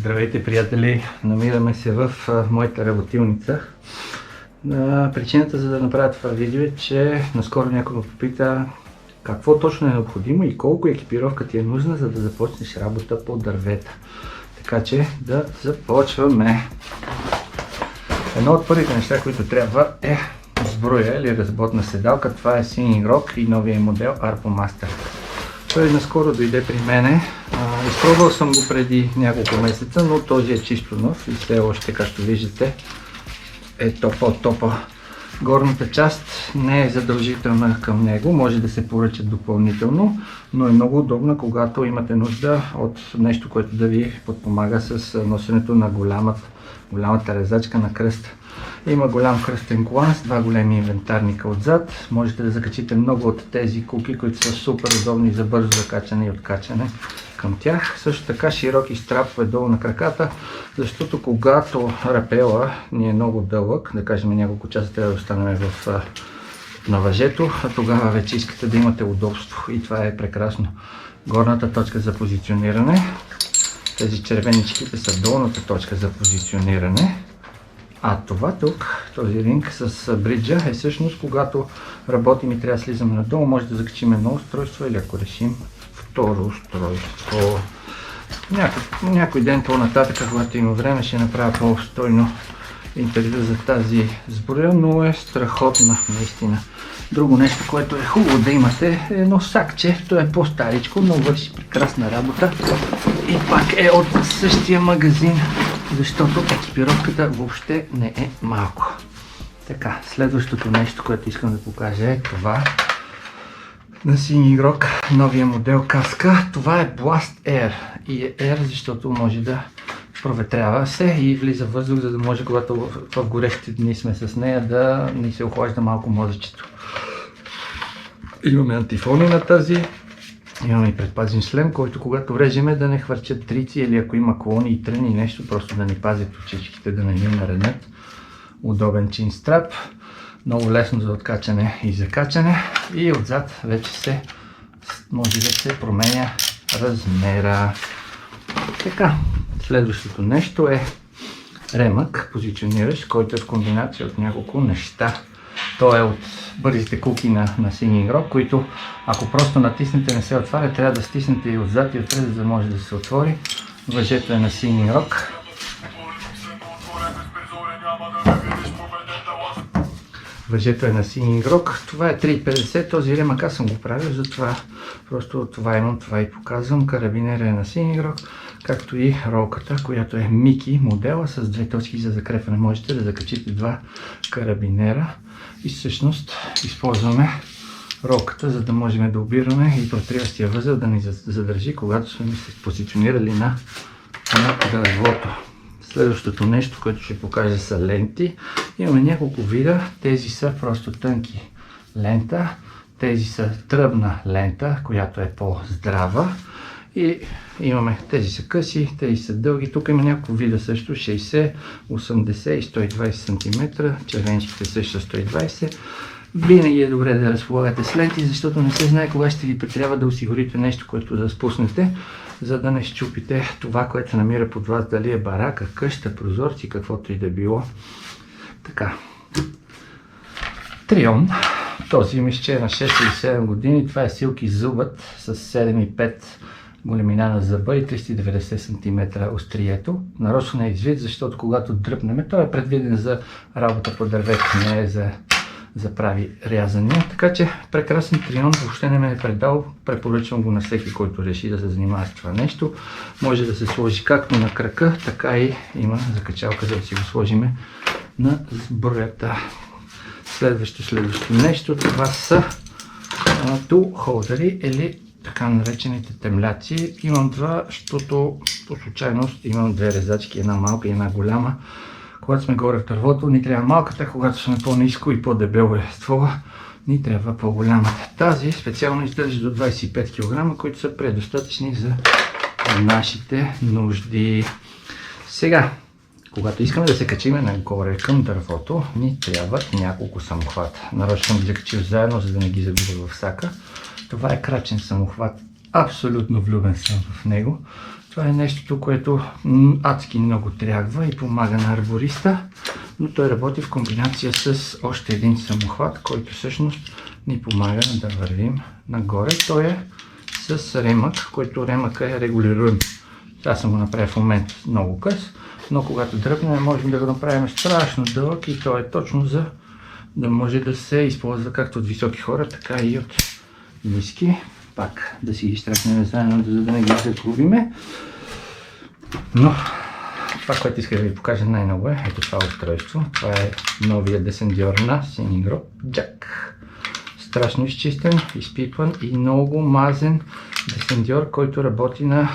Здравейте, приятели! Намираме се в моята работилница. Причината за да направя това видео е, че наскоро някой ме попита какво точно е необходимо и колко екипировка ти е нужна, за да започнеш работа по дървета. Така че да започваме. Едно от първите неща, които трябва е сбруя или разботна седалка. Това е Singing Rock и новия модел Arpomaster. Той наскоро дойде при мене. Изпробвал съм го преди няколко месеца, но този е чисто нов и все още, както виждате, е топа. Горната част не е задължителна към него, може да се поръчат допълнително, но е много удобна, когато имате нужда от нещо, което да ви подпомага с носенето на голямата резачка на кръста. Има голям кръстен колан с два големи инвентарника отзад. Можете да закачите много от тези куки, които са супер удобни за бързо закачане и откачане към тях. Също така широки страпове долу на краката, защото когато рапела ни е много дълъг, да кажем няколко часа трябва да останем на въжето, а тогава вече искате да имате удобство и това е прекрасно. Горната точка за позициониране. Тези червеничките са долната точка за позициониране. А това тук, този ринг с бриджа е всъщност когато работим и трябва да слизаме надолу, може да закачим едно устройство или ако решим второ устройство. Някой ден по-нататък, когато има време, ще направя по-обстойно интервю за тази сбруя, но е страхотна наистина. Друго нещо, което е хубаво да имате, е едно сакче. То е по-старичко, но върши прекрасна работа. И пак е от същия магазин, защото екипировката въобще не е малко. Така, следващото нещо, което искам да покажа е това на Singing Rock, новия модел каска. Това е Blast Air. И е Air, защото може да проветрява се и влиза въздух, за да може, когато в горещите дни сме с нея, да ни се охлажда малко мозъчето. Имаме антифони на тази. Имаме и предпазен шлем, който когато режеме да не хвърчат трици или ако има колони и тръни и нещо, просто да ни пазят очичките, да не ни наранят. Удобен чин страп, много лесно за откачане и закачане и отзад вече може да се променя размера. Така, следващото нещо е ремък, позициониращ, който е в комбинация от няколко неща. Той е от бързите куки на Singing Rock, които ако просто натиснете не се отваря, трябва да стиснете и отзад и отпред, за да може да се отвори. Въжето е на Singing Rock. Въжето е на Singing Rock. Това е 3,50. Този ремък аз съм го правил, затова просто това имам, това и показвам. Карабинера е на Singing Rock, както и ролката, която е Мики модела с две точки за закрепване. Можете да закачите два карабинера и всъщност използваме ролката, за да можем да обираме и протриващия възел да ни задържи, когато сме се позиционирали на дървото. Следващото нещо, което ще покажа, са ленти. Имаме няколко вида. Тези са просто тънки лента. Тези са тръбна лента, която е по-здрава. И имаме, тези са къси, тези са дълги. Тук има няколко вида също, 60, 80 и 120 см. Червенчиките също 120. Винаги е добре да разполагате с ленти, защото не се знае кога ще ви трябва да осигурите нещо, което да спуснете, за да не счупите това, което се намира под вас, дали е барака, къща, прозорци, каквото и да било. Така. Трион. Този мисля, че е на 6 или 7 години. Това е Silky зубът с 7,5 големина на зъба и 390 см острието. Нарочно не е извит, защото когато дръпнем, той е предвиден за работа по дървето, не е за прави рязания. Така че прекрасен трион, въобще не ме е предал. Препоръчвам го на всеки, който реши да се занимава с това нещо. Може да се сложи както на крака, така и има закачалка, за да си го сложим на сбруята. Следващо нещо, това са тул холдери или така наречените темляци. Имам два, защото по случайност имам две резачки, една малка и една голяма. Когато сме горе в дървото, ни трябва малката, когато сме по-ниско и по-дебело е ствола, ни трябва по-голямата. Тази специално издържа до 25 кг, които са предостатъчни за нашите нужди. Сега, когато искаме да се качим нагоре към дървото, ни трябват няколко самохвата. Нарочно съм ги закачил заедно, за да не ги загубя в сака. Това е крачен самохват. Абсолютно влюбен съм в него. Това е нещото, което адски много трябва и помага на арбориста, но той работи в комбинация с още един самохват, който всъщност ни помага да вървим нагоре. Той е с ремък, който ремъка е регулируем. Аз съм го направил в момента много къс, но когато дръпнем, можем да го направим страшно дълъг и то е точно за да може да се използва както от високи хора, така и от ниски. Пак да си ги изтръкнем заедно, за да не ги загубиме. Но това, което исках да ви покажа най-ново е ето това устройство. Това е новия десендьор на Singing Rock Jack. Страшно изчистен, изпипан и много мазен десендьор, който работи на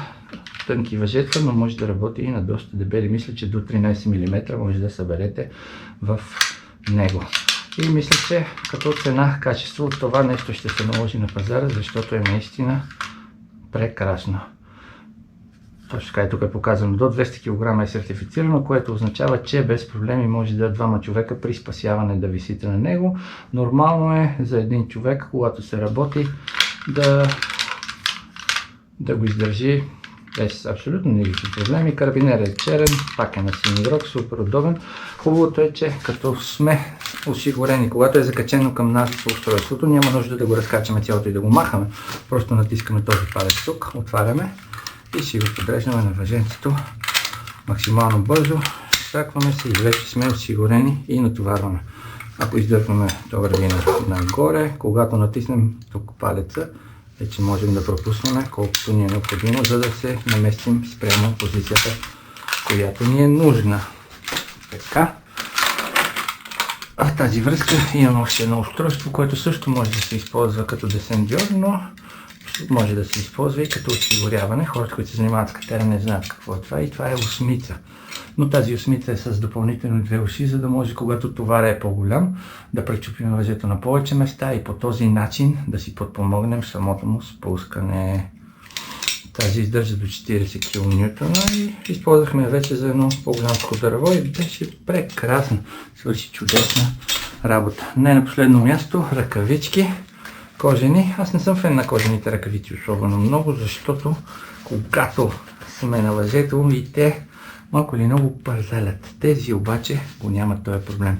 тънки въжета, но може да работи и на доста дебели. Мисля, че до 13 мм може да съберете в него. И мисля, че като цена, качество, това нещо ще се наложи на пазара, защото е наистина прекрасно. Точно така, тук е показано до 200 кг е сертифицирано, което означава, че без проблеми може да двама човека при спасяване да висите на него. Нормално е за един човек, когато се работи, да го издържи без абсолютно никакви проблеми. Карабинерът е черен, пак е на Singing Rock, супер удобен. Хубавото е, че като сме осигурени, когато е закачено към нас устройството, няма нужда да го разкачаме цялото и да го махаме. Просто натискаме този палец тук, отваряме и си го подреждаме на въженцето максимално бързо. Сакваме се и вече сме осигурени и натоварваме. Ако издърпваме, то върви нагоре. Когато натиснем тук палеца, вече можем да пропуснем колкото ни е необходимо, за да се наместим спрямо позицията, която ни е нужна. Така. В тази връзка имам още едно устройство, което също може да се използва като десендьор, но може да се използва и като осигуряване. Хората, които се занимават с катерене, знаят какво е това, и това е осмица. Но тази осмица е с допълнително две уши, за да може, когато товара е по-голям, да пречупим въжето на повече места и по този начин да си подпомогнем самото му спускане. Тази издържа до 40 кН и използвахме вече за едно по-голямско дърво и беше прекрасно. Свърши чудесна работа. Не на последно място, ръкавички кожени. Аз не съм фен на кожените ръкавици особено много, защото когато сме на въжето и те малко или много парзалят. Тези обаче го нямат този проблем.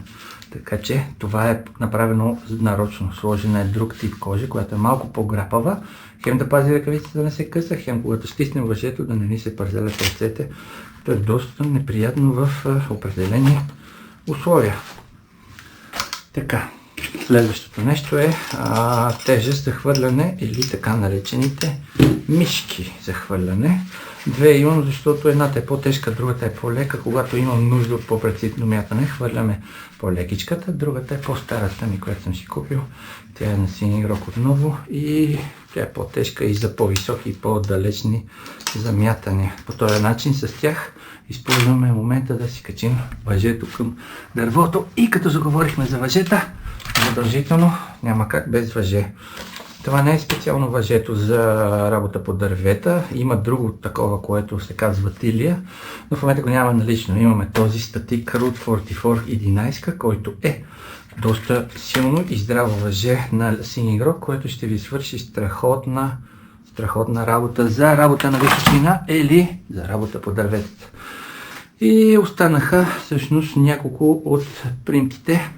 Така че това е направено нарочно. Сложена е друг тип кожа, която е малко по-грапава. Хем да пази ръкавиците да не се къса, хем когато стиснем въжето да не ни се парзалят ръцете. То е доста неприятно в определени условия. Така. Следващото нещо е тежест за хвърляне или така наречените мишки за хвърляне. Две имам, защото едната е по-тежка, другата е по-лека. Когато имам нужда от по-прецизно мятане, хвърляме по-лекичката. Другата е по-старата ми, която съм си купил. Тя е на Singing Rock отново и тя е по-тежка и за по-високи и по-далечни замятания. По този начин с тях използваме момента да си качим въжето към дървото. И като заговорихме за въжета, задължително няма как без въже. Това не е специално въжето за работа по дървета. Има друго такова, което се казва тилия, но в момента го няма налично. Имаме този статик Root 44 11, който е доста силно и здраво въже на Singing Rock, което ще ви свърши страхотна работа за работа на височина или за работа по дърветата. И останаха всъщност няколко от примките,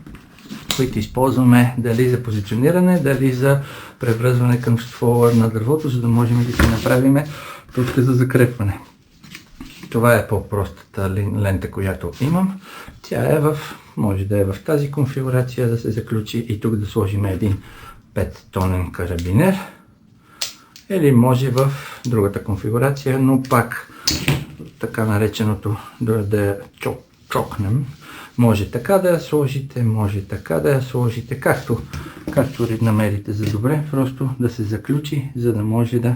които използваме дали за позициониране, дали за превръзване към ствола на дървото, за да можем да си направим точка за закрепване. Това е по-простата лента, която имам. Тя е може да е в тази конфигурация да се заключи и тук да сложим един 5-тонен карабинер. Или може в другата конфигурация, но пак така нареченото да чокнем. Може така да я сложите, може така да я сложите, както намерите за добре, просто да се заключи, за да може да,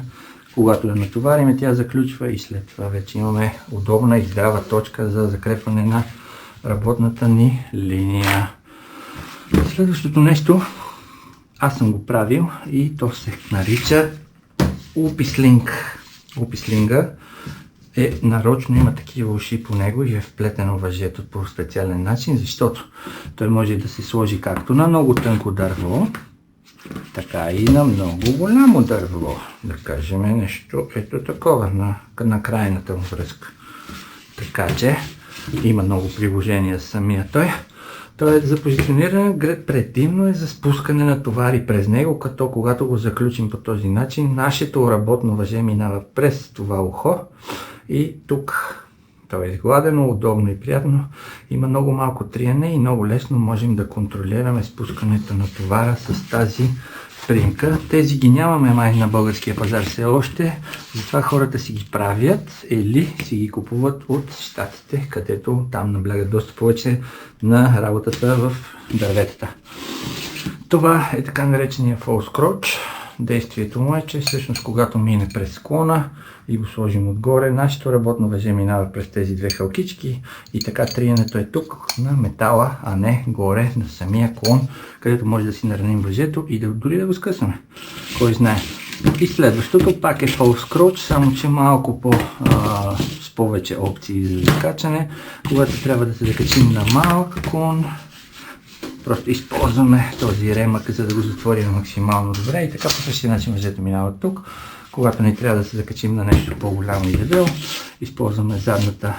когато да натовариме, тя заключва и след това вече имаме удобна и здрава точка за закрепване на работната ни линия. Следващото нещо, аз съм го правил и то се нарича упислинг. Упислинга е нарочно, има такива уши по него и е вплетено въжето по специален начин, защото той може да се сложи както на много тънко дърво, така и на много голямо дърво, да кажем нещо ето такова на крайната му връзка. Така че има много приложения самия той. Той е за позициониране, предимно е за спускане на товари през него, като когато го заключим по този начин, нашето работно въже минава през това ухо и тук той е изгладено, удобно и приятно. Има много малко триене и много лесно можем да контролираме спускането на товара с тази примка. Тези ги нямаме май на българския пазар все още, затова хората си ги правят или си ги купуват от щатите, където там наблягат доста повече на работата в дърветата. Това е така наречения false crotch. Действието му е, че всъщност когато мине през склона и го сложим отгоре, нашето работно въже минава през тези две халкички и така триенето е тук на метала, а не горе на самия клон, където може да си нараним въжето и дори да го скъсаме. Кой знае. И следващото пак е false crotch, само че малко с повече опции за закачане. Когато трябва да се закачим на малък клон, просто използваме този ремък, за да го затворим максимално добре и така по същия начин въжето минава тук. Когато не трябва да се закачим на нещо по-голямо и дебело, използваме задната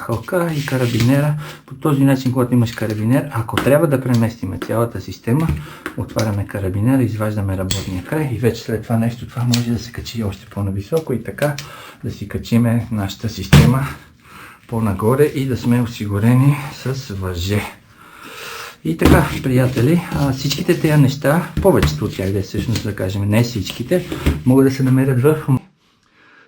хълка и карабинера. По този начин, когато имаш карабинер, ако трябва да преместим цялата система, отваряме карабинера, изваждаме работния край и вече след това нещо, това може да се качи още по-нависоко и така да си качиме нашата система по-нагоре и да сме осигурени с въже. И така, приятели, всичките тези неща, повечето от тях, всъщност да кажем, не всичките, могат да се намерят в...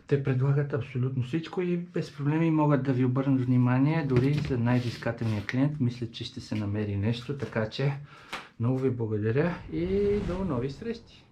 Те предлагат абсолютно всичко и без проблеми могат да ви обърнат внимание, дори за най-взискателния клиент. Мисля, че ще се намери нещо, така че много ви благодаря и до нови срещи!